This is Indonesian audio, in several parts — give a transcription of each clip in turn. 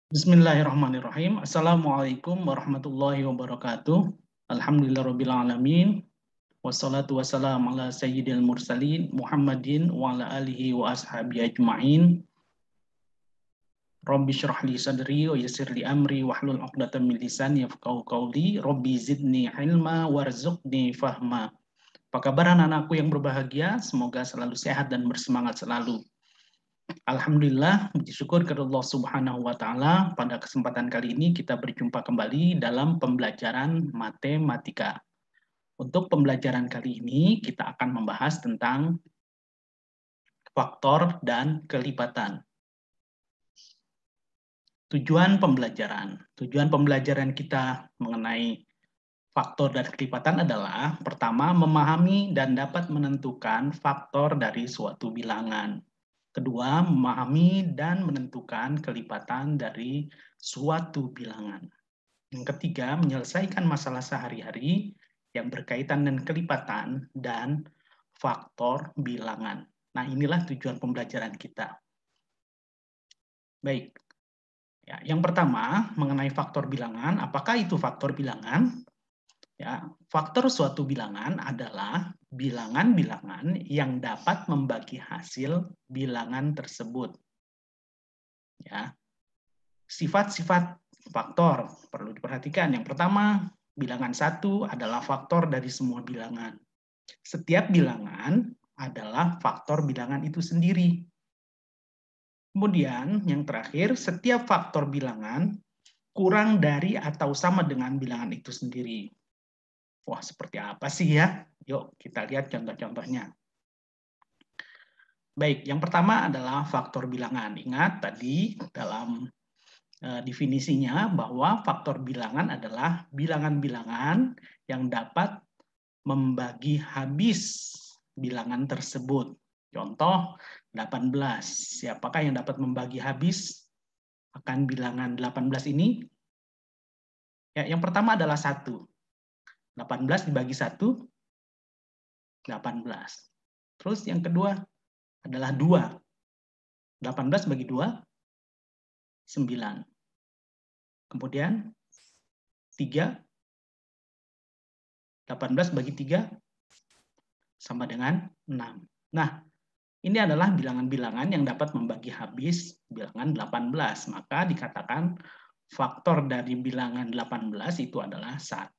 Bismillahirrahmanirrahim. Assalamualaikum warahmatullahi wabarakatuh. Alhamdulillahirabbil alamin. Wassalatu wassalamu ala sayyidil mursalin Muhammadin wa ala alihi wa ashabihi ajmain. Rabbi shrah li sadri wa yassir li amri wahlul 'uqdatam min lisani yafqahu qawli. Rabbi zidni ilma warzuqni fahma. Apa kabar anak-anakku yang berbahagia? Semoga selalu sehat dan bersemangat selalu. Alhamdulillah, puji syukur kepada Allah Subhanahu wa Ta'ala. Pada kesempatan kali ini kita berjumpa kembali dalam pembelajaran matematika. Untuk pembelajaran kali ini kita akan membahas tentang faktor dan kelipatan. Tujuan pembelajaran kita mengenai faktor dan kelipatan adalah pertama, memahami dan dapat menentukan faktor dari suatu bilangan. Kedua, memahami dan menentukan kelipatan dari suatu bilangan. Yang ketiga, menyelesaikan masalah sehari-hari yang berkaitan dengan kelipatan dan faktor bilangan. Nah, inilah tujuan pembelajaran kita. Baik. Ya, yang pertama, mengenai faktor bilangan. Apakah itu faktor bilangan? Ya, faktor suatu bilangan adalah bilangan-bilangan yang dapat membagi hasil bilangan tersebut. Ya, sifat-sifat faktor perlu diperhatikan. Yang pertama, bilangan 1 adalah faktor dari semua bilangan. Setiap bilangan adalah faktor bilangan itu sendiri. Kemudian, yang terakhir, setiap faktor bilangan kurang dari atau sama dengan bilangan itu sendiri. Wah, seperti apa sih ya? Yuk, kita lihat contoh-contohnya. Baik, yang pertama adalah faktor bilangan. Ingat tadi dalam definisinya bahwa faktor bilangan adalah bilangan-bilangan yang dapat membagi habis bilangan tersebut. Contoh 18. Siapakah yang dapat membagi habis akan bilangan 18 ini? Ya, yang pertama adalah 1. 18 dibagi 1, 18. Terus yang kedua adalah 2. 18 bagi 2, 9. Kemudian 3, 18 bagi 3 sama dengan 6. Nah, ini adalah bilangan-bilangan yang dapat membagi habis bilangan 18. Maka dikatakan faktor dari bilangan 18 itu adalah 1,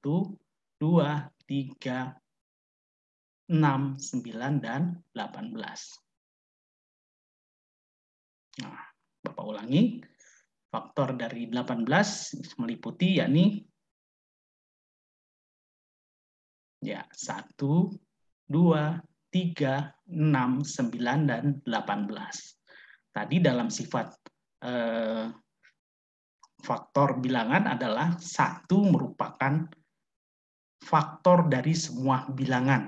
2, 3, 6, 9, dan 18. Nah, Bapak ulangi. Faktor dari 18 meliputi yakni ya 1, 2, 3, 6, 9, dan 18. Tadi dalam sifat faktor bilangan adalah 1 merupakan faktor dari semua bilangan.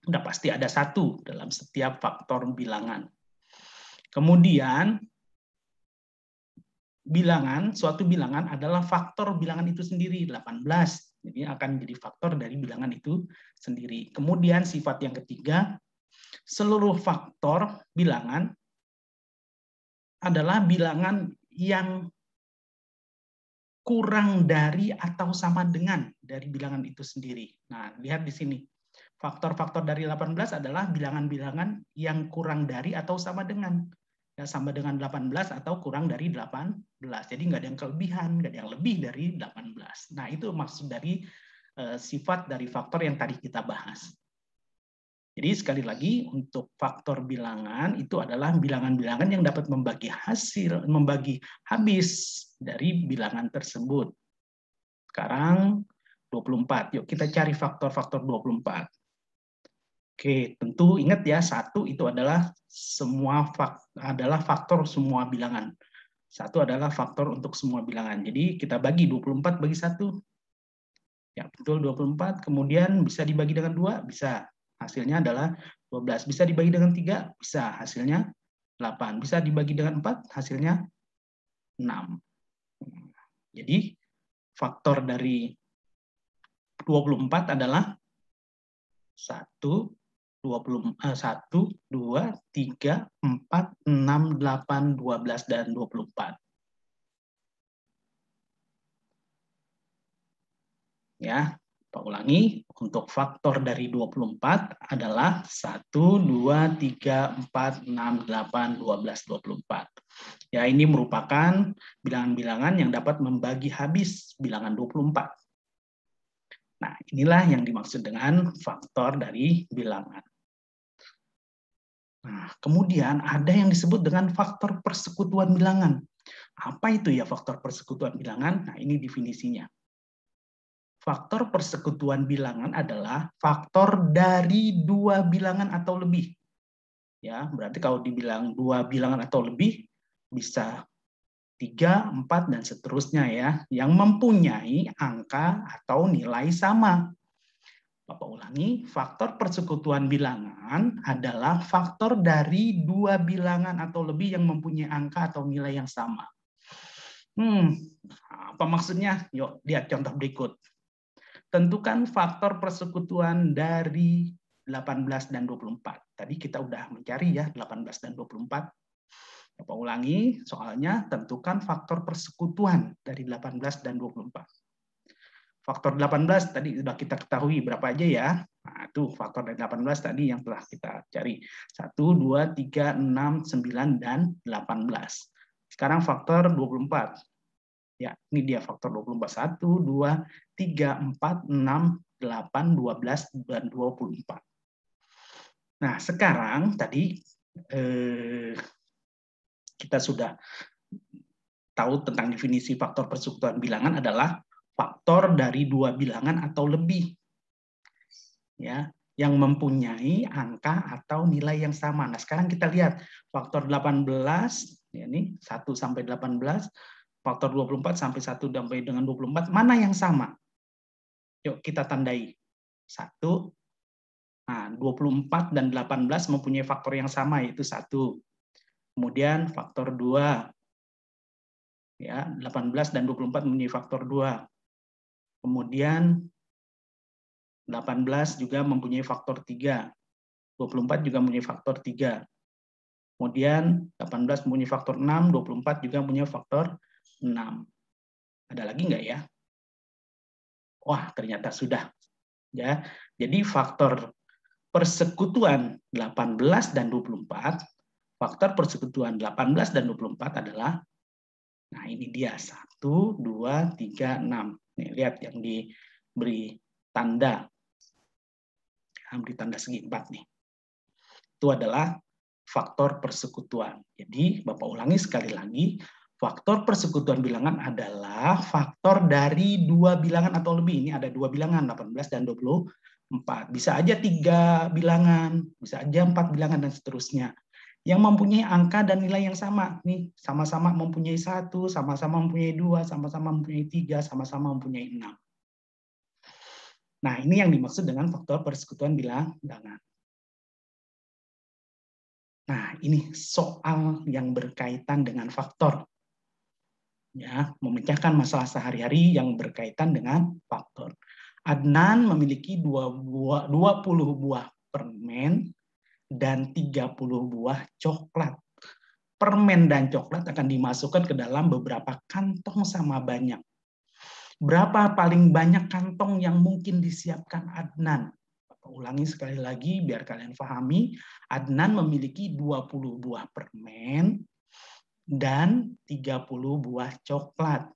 Sudah pasti ada 1 dalam setiap faktor bilangan. Kemudian suatu bilangan adalah faktor bilangan itu sendiri, 18. Jadi akan menjadi faktor dari bilangan itu sendiri. Kemudian sifat yang ketiga, seluruh faktor bilangan adalah bilangan yang kurang dari atau sama dengan dari bilangan itu sendiri. Nah, lihat di sini. Faktor-faktor dari 18 adalah bilangan-bilangan yang kurang dari atau sama dengan. Ya, sama dengan 18 atau kurang dari 18. Jadi nggak ada yang kelebihan, nggak ada yang lebih dari 18. Nah, itu maksud dari sifat dari faktor yang tadi kita bahas. Jadi sekali lagi untuk faktor bilangan itu adalah bilangan-bilangan yang dapat membagi habis dari bilangan tersebut. Sekarang 24. Yuk kita cari faktor-faktor 24. Oke, tentu ingat ya, 1 itu adalah faktor semua bilangan. 1 adalah faktor untuk semua bilangan. Jadi kita bagi 24 bagi 1. Ya, betul 24. Kemudian bisa dibagi dengan 2, bisa. Hasilnya adalah 12. Bisa dibagi dengan 3, bisa. Hasilnya 8. Bisa dibagi dengan 4, hasilnya 6. Jadi faktor dari 24 adalah 1, 2, 3, 4, 6, 8, 12, dan 24. Ya, Pak ulangi, untuk faktor dari 24 adalah 1, 2, 3, 4, 6, 8, 12, 24. Ya, ini merupakan bilangan-bilangan yang dapat membagi habis bilangan 24. Nah, inilah yang dimaksud dengan faktor dari bilangan. Nah, kemudian ada yang disebut dengan faktor persekutuan bilangan. Apa itu ya faktor persekutuan bilangan? Nah, ini definisinya. Faktor persekutuan bilangan adalah faktor dari dua bilangan atau lebih. Ya, berarti kalau dibilang dua bilangan atau lebih, bisa 3, 4, dan seterusnya ya, yang mempunyai angka atau nilai sama. Bapak ulangi, faktor persekutuan bilangan adalah faktor dari dua bilangan atau lebih yang mempunyai angka atau nilai yang sama. Apa maksudnya? Yuk, lihat contoh berikut. Tentukan faktor persekutuan dari 18 dan 24. Tadi kita udah mencari ya 18 dan 24. Bapak ulangi, soalnya tentukan faktor persekutuan dari 18 dan 24. Faktor 18 tadi sudah kita ketahui berapa aja ya. Nah, itu faktor dari 18 tadi yang telah kita cari. 1, 2, 3, 6, 9, dan 18. Sekarang faktor 24. Ya, ini dia faktor 24. 1, 2, 3, 4, 6, 8, 12, dan 24. Nah, sekarang tadi kita sudah tahu tentang definisi faktor persekutuan bilangan adalah faktor dari dua bilangan atau lebih, ya, yang mempunyai angka atau nilai yang sama. Nah, sekarang kita lihat faktor 18, ya, ini 1 sampai 18, faktor 24 sampai 1 sampai dengan 24, mana yang sama? Yuk kita tandai. 1, nah 24 dan 18 mempunyai faktor yang sama, yaitu 1. Kemudian faktor 2, ya, 18 dan 24 mempunyai faktor 2. Kemudian 18 juga mempunyai faktor 3. 24 juga mempunyai faktor 3. Kemudian 18 mempunyai faktor 6, 24 juga mempunyai faktor 6. Ada lagi nggak ya? Wah, ternyata sudah. Ya. Jadi faktor persekutuan 18 dan 24, faktor persekutuan 18 dan 24 adalah, nah ini dia, 1, 2, 3, 6. Nih, lihat yang diberi tanda. Beri tanda segi 4 nih. Itu adalah faktor persekutuan. Jadi, Bapak ulangi sekali lagi, faktor persekutuan bilangan adalah faktor dari dua bilangan atau lebih. Ini ada dua bilangan, 18 dan 24. Bisa aja 3 bilangan, bisa aja 4 bilangan, dan seterusnya. Yang mempunyai angka dan nilai yang sama. Nih, sama-sama mempunyai 1, sama-sama mempunyai 2, sama-sama mempunyai 3, sama-sama mempunyai 6. Nah, ini yang dimaksud dengan faktor persekutuan bilangan. Nah, ini soal yang berkaitan dengan faktor. Ya, memecahkan masalah sehari-hari yang berkaitan dengan faktor. Adnan memiliki 20 buah permen dan 30 buah coklat. Permen dan coklat akan dimasukkan ke dalam beberapa kantong sama banyak. Berapa paling banyak kantong yang mungkin disiapkan Adnan? Ulangi sekali lagi biar kalian pahami. Adnan memiliki 20 buah permen dan 30 buah coklat.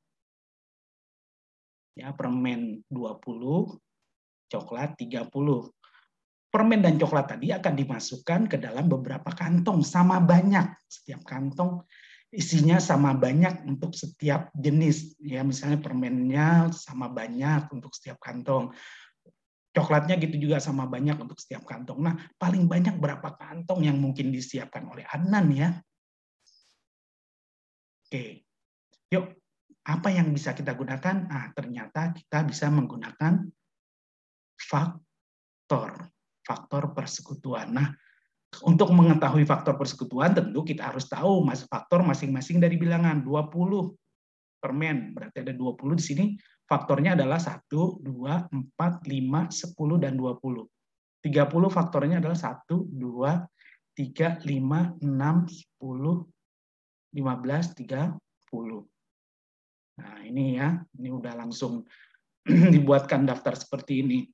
Ya, permen 20, coklat 30. Permen dan coklat tadi akan dimasukkan ke dalam beberapa kantong sama banyak. Setiap kantong isinya sama banyak untuk setiap jenis. Ya, misalnya permennya sama banyak untuk setiap kantong. Coklatnya gitu juga sama banyak untuk setiap kantong. Nah, paling banyak berapa kantong yang mungkin disiapkan oleh Adnan ya? Oke. Yuk, apa yang bisa kita gunakan? Nah, ternyata kita bisa menggunakan faktor persekutuan. Nah, untuk mengetahui faktor persekutuan, tentu kita harus tahu faktor masing-masing dari bilangan. 20 permen, berarti ada 20 di sini. Faktornya adalah 1, 2, 4, 5, 10, dan 20. 30 faktornya adalah 1, 2, 3, 5, 6, 10, 15, 30. Nah, ini ya, ini udah langsung dibuatkan daftar seperti ini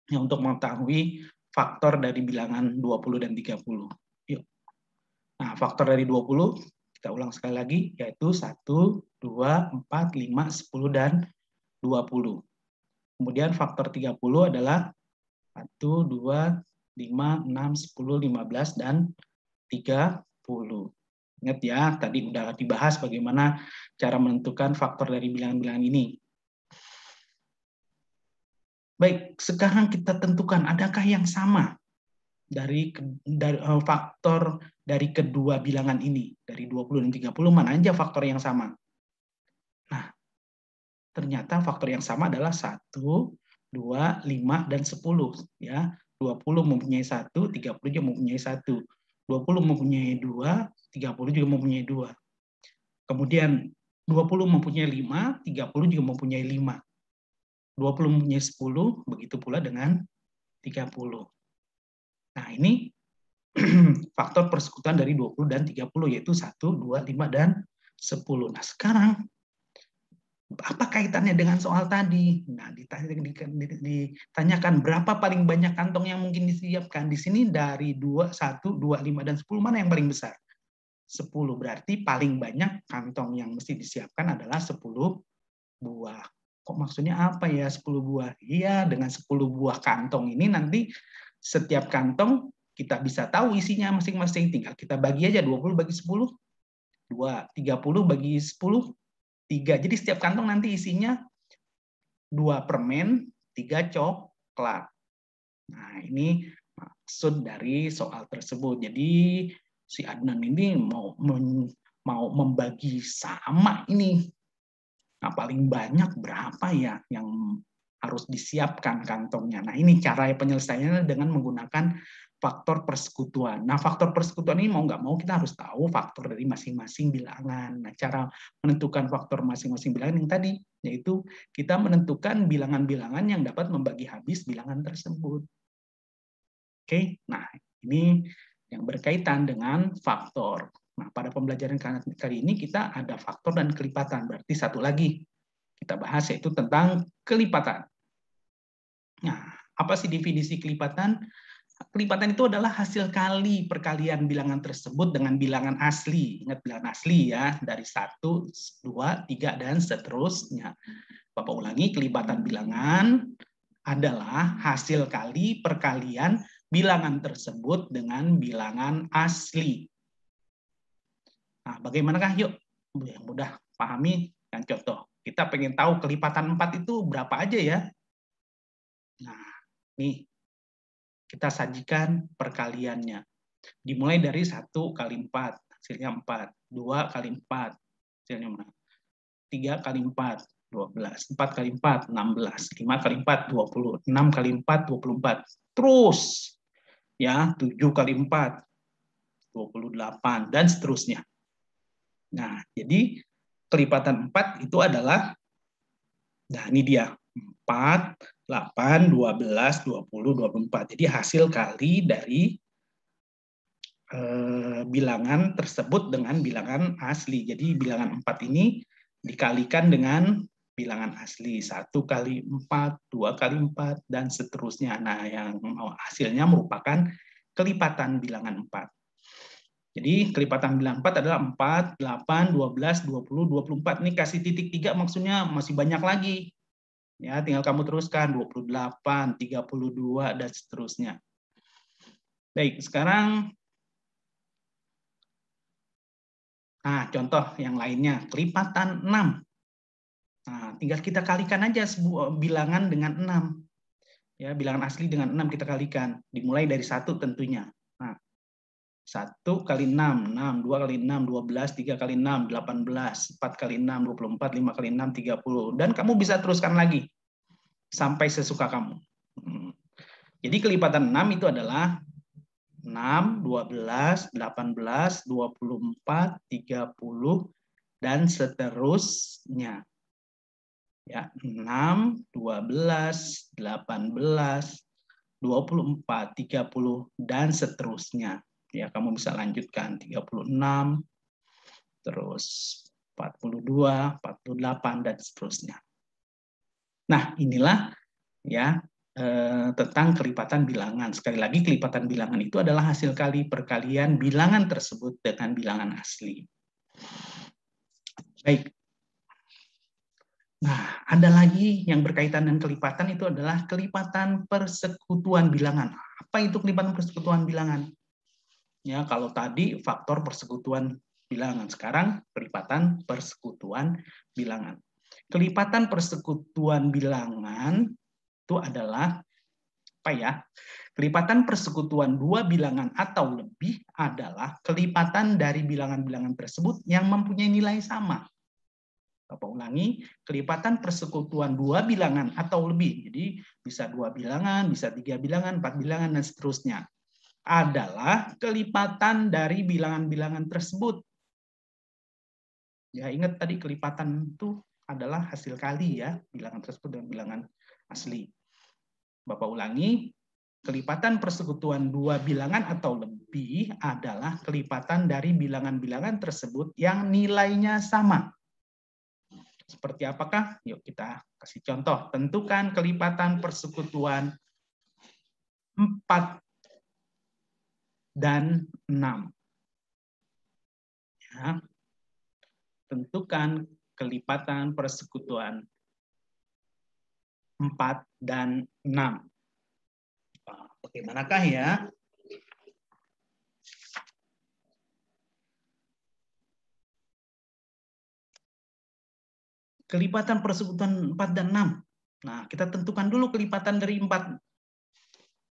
ya, untuk mengetahui faktor dari bilangan 20 dan 30. Yuk. Nah, faktor dari 20 kita ulang sekali lagi, yaitu 1, 2, 4, 5, 10, dan 20. Kemudian faktor 30 adalah 1, 2, 5, 6, 10, 15, dan 30. Ingat ya, tadi udah dibahas bagaimana cara menentukan faktor dari bilangan-bilangan ini. Baik, sekarang kita tentukan adakah yang sama dari faktor dari kedua bilangan ini, dari 20 dan 30, mana aja faktor yang sama? Nah, ternyata faktor yang sama adalah 1, 2, 5, dan 10. Ya, 20 mempunyai 1, 30 juga mempunyai 1. 20 mempunyai 2, 30 juga mempunyai 2. Kemudian 20 mempunyai 5, 30 juga mempunyai 5. 20 mempunyai 10, begitu pula dengan 30. Nah, ini faktor persekutuan dari 20 dan 30, yaitu 1, 2, 5, dan 10. Nah, sekarang apa kaitannya dengan soal tadi? Nah, ditanyakan berapa paling banyak kantong yang mungkin disiapkan. Di sini dari 2, 1, 2, 5, dan 10, mana yang paling besar? 10. Berarti paling banyak kantong yang mesti disiapkan adalah 10 buah. Kok maksudnya apa ya 10 buah? Iya, dengan 10 buah kantong ini nanti setiap kantong kita bisa tahu isinya masing-masing. Tinggal kita bagi aja, 20 bagi 10, 2. 30 bagi 10, 3. Jadi setiap kantong nanti isinya 2 permen, 3 coklat. Nah, ini maksud dari soal tersebut. Jadi si Adnan ini mau membagi sama ini. Nah, paling banyak berapa ya yang harus disiapkan kantongnya. Nah, ini cara penyelesaiannya dengan menggunakan faktor persekutuan. Nah, faktor persekutuan ini mau nggak mau kita harus tahu faktor dari masing-masing bilangan. Nah, cara menentukan faktor masing-masing bilangan yang tadi, yaitu kita menentukan bilangan-bilangan yang dapat membagi habis bilangan tersebut. Oke, nah ini yang berkaitan dengan faktor. Nah, pada pembelajaran kali ini kita ada faktor dan kelipatan. Berarti satu lagi kita bahas yaitu tentang kelipatan. Nah, apa sih definisi kelipatan? Kelipatan itu adalah hasil kali perkalian bilangan tersebut dengan bilangan asli. Ingat bilangan asli ya, dari 1, 2, 3, dan seterusnya. Bapak ulangi, kelipatan bilangan adalah hasil kali perkalian bilangan tersebut dengan bilangan asli. Nah, bagaimanakah yuk? Yang mudah pahami dan contoh. Kita pengen tahu kelipatan 4 itu berapa aja ya? Nah, nih kita sajikan perkaliannya. Dimulai dari 1 kali 4, hasilnya 4. 2 kali 4, hasilnya 3 kali 4, 12. 4 kali 4, 16. 5 kali 4, 20. 6 kali 4, 24. Terus, ya 7 kali 4, 28, dan seterusnya. Nah, jadi kelipatan 4 itu adalah, nah ini dia, 4, 8, 12, 20, 24. Jadi hasil kali dari bilangan tersebut dengan bilangan asli. Jadi bilangan 4 ini dikalikan dengan bilangan asli. 1 kali 4, 2 kali 4, dan seterusnya. Nah, yang hasilnya merupakan kelipatan bilangan 4. Jadi kelipatan bilangan 4 adalah 4, 8, 12, 20, 24. Ini kasih titik 3 maksudnya masih banyak lagi. Ya, tinggal kamu teruskan 28, 32, dan seterusnya. Baik, sekarang contoh yang lainnya, kelipatan 6. Nah, tinggal kita kalikan aja sebuah bilangan dengan 6. Ya, bilangan asli dengan 6 kita kalikan. Dimulai dari 1 tentunya. Nah, 1 kali 6, 6, 2 kali 6, 12, 3 kali 6, 18, 4 kali 6, 24, 5 kali 6, 30. Dan kamu bisa teruskan lagi sampai sesuka kamu. Jadi kelipatan 6 itu adalah 6, 12, 18, 24, 30, dan seterusnya. Ya, 6, 12, 18, 24, 30, dan seterusnya. Ya, kamu bisa lanjutkan 36, terus 42, 48, dan seterusnya. Nah, inilah ya tentang kelipatan bilangan. Sekali lagi, kelipatan bilangan itu adalah hasil kali perkalian bilangan tersebut dengan bilangan asli. Baik. Nah, ada lagi yang berkaitan dengan kelipatan, itu adalah kelipatan persekutuan bilangan. Apa itu kelipatan persekutuan bilangan? Ya, kalau tadi faktor persekutuan bilangan, sekarang kelipatan persekutuan bilangan. Kelipatan persekutuan bilangan itu adalah apa ya? Kelipatan persekutuan dua bilangan atau lebih adalah kelipatan dari bilangan-bilangan tersebut yang mempunyai nilai sama. Bapak ulangi, kelipatan persekutuan dua bilangan atau lebih. Jadi bisa dua bilangan, bisa tiga bilangan, empat bilangan, dan seterusnya. Adalah kelipatan dari bilangan-bilangan tersebut. Ya, ingat tadi kelipatan itu adalah hasil kali ya, bilangan tersebut dengan bilangan asli. Bapak ulangi, kelipatan persekutuan dua bilangan atau lebih adalah kelipatan dari bilangan-bilangan tersebut yang nilainya sama. Seperti apakah? Yuk kita kasih contoh. Tentukan kelipatan persekutuan 4 dan 6. Ya. Tentukan kelipatan persekutuan 4 dan 6. Bagaimanakah ya? Kelipatan persekutuan 4 dan 6. Nah, kita tentukan dulu kelipatan dari 4.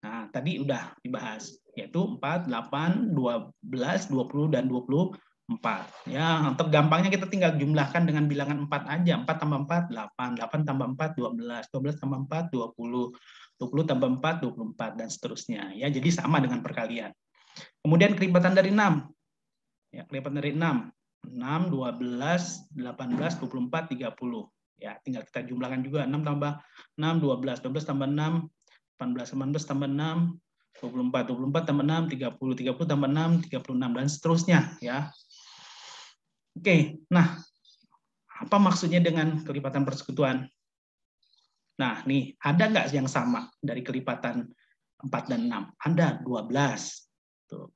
Nah, tadi udah dibahas, yaitu 4, 8, 12, 20, dan 24. Ya, untuk gampangnya kita tinggal jumlahkan dengan bilangan 4 aja. 4 tambah 4, 8. 8 tambah 4, 12. 12 tambah 4, 20. 20 tambah 4, 24, dan seterusnya. Ya, jadi sama dengan perkalian. Kemudian kelipatan dari 6. Ya, kelipatan dari 6. 6, 12, 18, 24, 30. Ya, tinggal kita jumlahkan juga. 6 tambah 6, 12. 12 tambah 6, 18. 18 tambah 6, 24. 24 tambah 6, 30. 30 tambah 6, 36. Dan seterusnya. Ya. Oke, nah, apa maksudnya dengan kelipatan persekutuan? Nah, nih, ada nggak yang sama dari kelipatan 4 dan 6? Ada, 12. Tuh.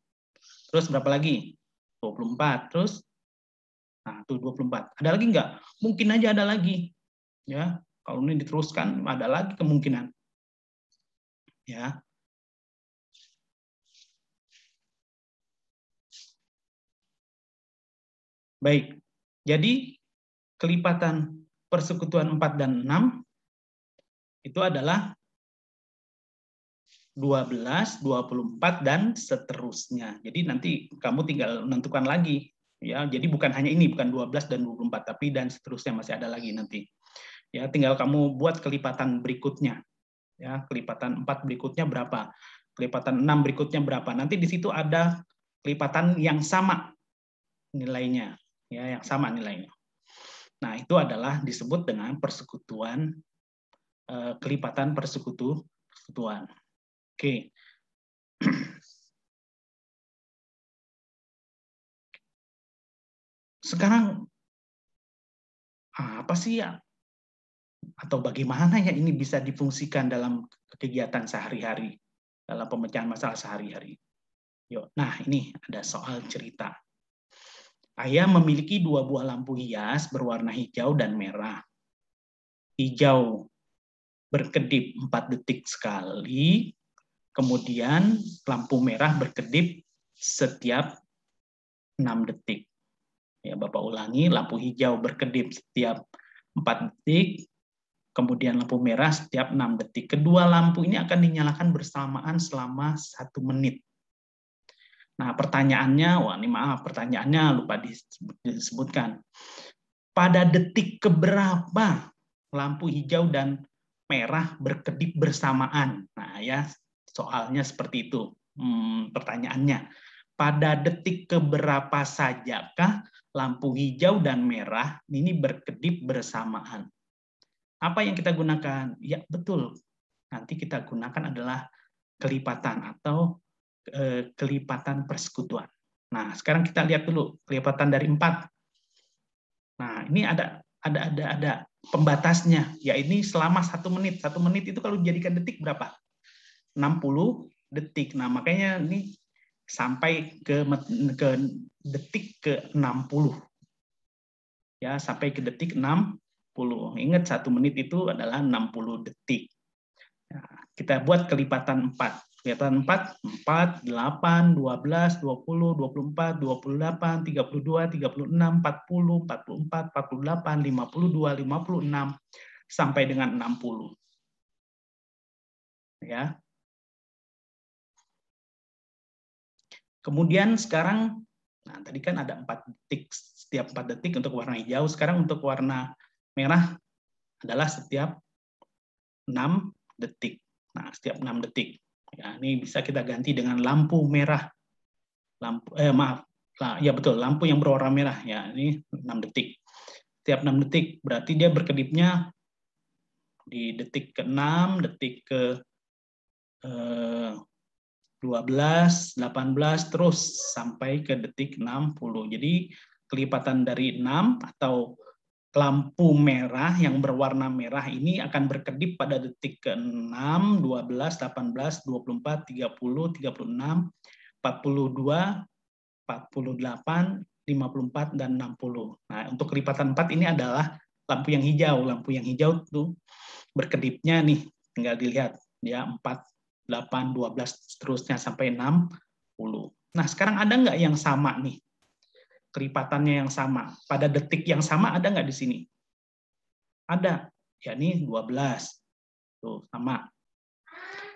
Terus berapa lagi? 24. Terus nah, tuh 24. Ada lagi nggak? Mungkin aja ada lagi. Ya, kalau ini diteruskan ada lagi kemungkinan. Ya. Baik. Jadi kelipatan persekutuan 4 dan 6 itu adalah 12, 24 dan seterusnya. Jadi nanti kamu tinggal menentukan lagi. Ya, jadi bukan hanya ini, bukan 12 dan 24, tapi dan seterusnya masih ada lagi nanti. Ya, tinggal kamu buat kelipatan berikutnya. Ya, kelipatan 4 berikutnya berapa? Kelipatan 6 berikutnya berapa? Nanti di situ ada kelipatan yang sama nilainya, ya, yang sama nilainya. Nah, itu adalah disebut dengan persekutuan, kelipatan persekutuan. Oke. Sekarang apa sih ya? Atau bagaimana ya ini bisa difungsikan dalam kegiatan sehari-hari, dalam pemecahan masalah sehari-hari? Yuk, nah ini ada soal cerita. Ayah memiliki 2 buah lampu hias berwarna hijau dan merah. Hijau berkedip 4 detik sekali, kemudian lampu merah berkedip setiap 6 detik. Ya, Bapak ulangi, lampu hijau berkedip setiap 4 detik, kemudian lampu merah setiap 6 detik. Kedua lampu ini akan dinyalakan bersamaan selama 1 menit. Nah, pertanyaannya, wah ini maaf, pertanyaannya lupa disebutkan. Pada detik keberapa lampu hijau dan merah berkedip bersamaan? Nah, ya, soalnya seperti itu. Pertanyaannya, pada detik keberapa sajakah lampu hijau dan merah ini berkedip bersamaan? Apa yang kita gunakan? Ya, betul. Nanti kita gunakan adalah kelipatan atau kelipatan persekutuan. Nah, sekarang kita lihat dulu kelipatan dari 4. Nah, ini ada ada pembatasnya, ya ini selama 1 menit. 1 menit itu kalau dijadikan detik berapa? 60 detik. Nah, makanya ini sampai ke detik ke 60. Ya, sampai ke detik 60. Ingat 1 menit itu adalah 60 detik. Nah, kita buat kelipatan 4. Kelipatan 4, 4, 8, 12, 20, 24, 28, 32, 36, 40, 44, 48, 52, 56, sampai dengan 60. Ya. Kemudian sekarang, nah tadi kan ada 4 detik, setiap 4 detik untuk warna hijau, sekarang untuk warna merah adalah setiap 6 detik. Nah, setiap 6 detik. Ya, ini bisa kita ganti dengan lampu merah. Ya betul, lampu yang berwarna merah. Ya, ini 6 detik. Setiap 6 detik, berarti dia berkedipnya di detik ke-6, detik ke 12, 18, terus sampai ke detik 60. Jadi kelipatan dari 6 atau lampu merah yang berwarna merah ini akan berkedip pada detik ke-6, 12, 18, 24, 30, 36, 42, 48, 54, dan 60. Nah, untuk kelipatan 4 ini adalah lampu yang hijau. Lampu yang hijau itu berkedipnya nih, tinggal dilihat ya, 4, 8, 12, seterusnya sampai 60. Nah, sekarang ada nggak yang sama nih? Kelipatannya yang sama. Pada detik yang sama ada nggak di sini? Ada, yakni 12. Tuh, sama.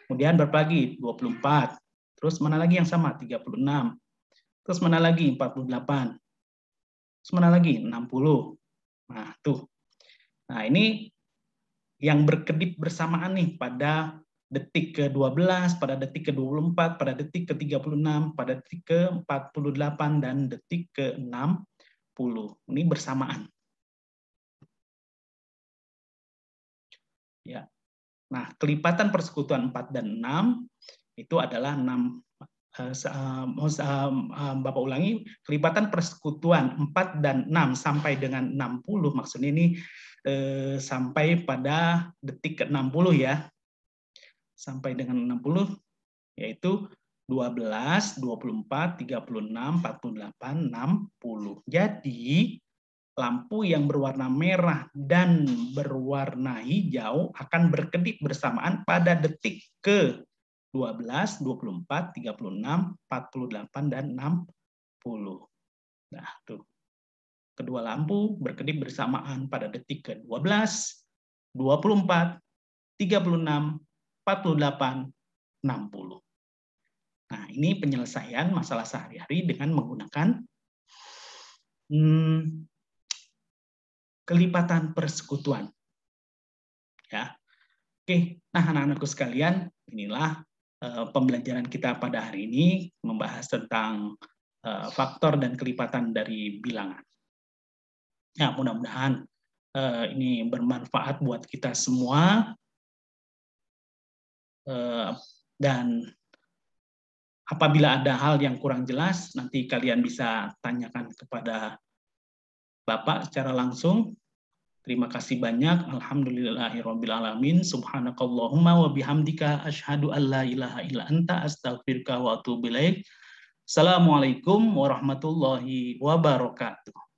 Kemudian berapa lagi? 24. Terus mana lagi yang sama? 36. Terus mana lagi? 48. Terus mana lagi? 60. Nah, tuh. Nah, ini yang berkedip bersamaan nih pada detik ke-12, pada detik ke-24, pada detik ke-36, pada detik ke-48, dan detik ke-60. Ini bersamaan. Ya. Nah, kelipatan persekutuan 4 dan 6 itu adalah 6. Bapak ulangi, kelipatan persekutuan 4 dan 6 sampai dengan 60, maksudnya ini sampai pada detik ke-60 ya. Sampai dengan 60, yaitu 12, 24, 36, 48, 60. Jadi, lampu yang berwarna merah dan berwarna hijau akan berkedip bersamaan pada detik ke 12, 24, 36, 48, dan 60. Nah, tuh. Kedua lampu berkedip bersamaan pada detik ke-12, 24, 36, 48, 60. Nah, ini penyelesaian masalah sehari-hari dengan menggunakan kelipatan persekutuan. Ya. Oke, nah anak-anakku sekalian, inilah pembelajaran kita pada hari ini membahas tentang faktor dan kelipatan dari bilangan. Ya, mudah-mudahan ini bermanfaat buat kita semua, dan apabila ada hal yang kurang jelas, nanti kalian bisa tanyakan kepada Bapak secara langsung. Terima kasih banyak. Alhamdulillahirabbil alamin. Subhanakallahumma wa bihamdika asyhadu an la ilaha illa anta astaghfiruka wa atubu ilaik. Assalamualaikum warahmatullahi wabarakatuh.